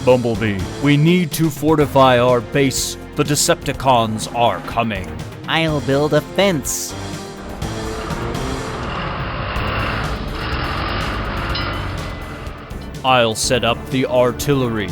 Bumblebee, we need to fortify our base. The Decepticons are coming. I'll build a fence. I'll set up the artillery.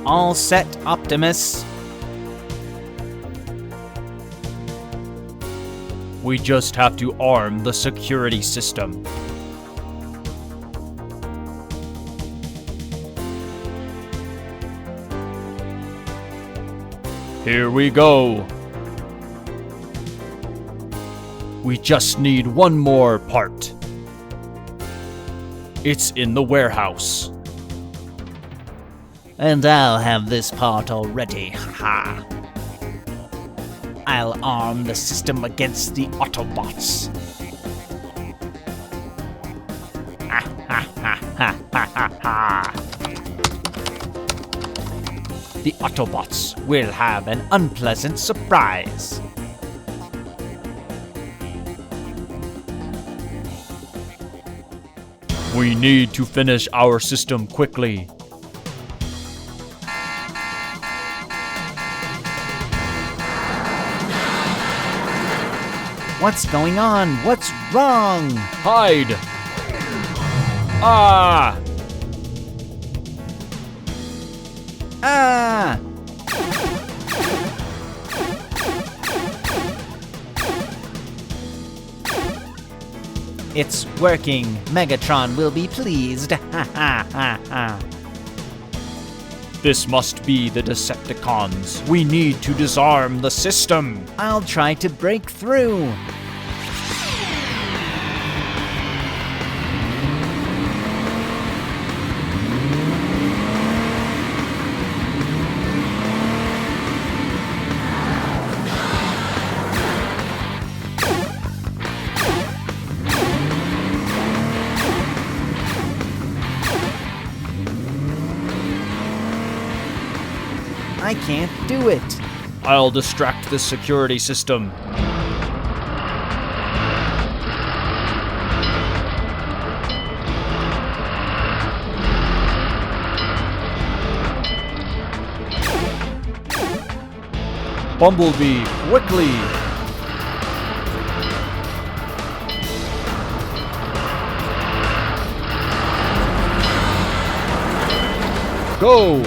All set, Optimus. We just have to arm the security system. Here we go. We just need one more part. It's in the warehouse. And I'll have this part already, ha! I'll arm the system against the Autobots. Ha ha ha ha ha ha ha! The Autobots will have an unpleasant surprise. We need to finish our system quickly. What's going on? What's wrong? Hide! Ah! Ah! It's working. Megatron will be pleased. Ha ha ha ha. This must be the Decepticons. We need to disarm the system. I'll try to break through. I can't do it. I'll distract the security system. Bumblebee, quickly! Go!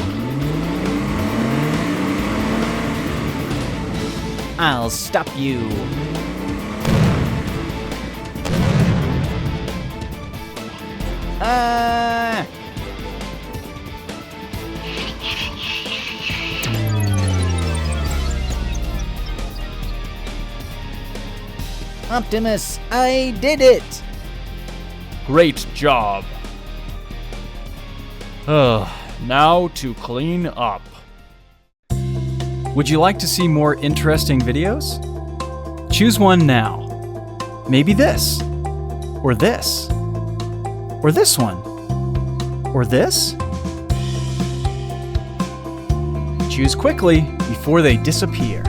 I'll stop you. Optimus, I did it! Great job. Now to clean up. Would you like to see more interesting videos? Choose one now. Maybe this, or this, or this one, or this? Choose quickly before they disappear.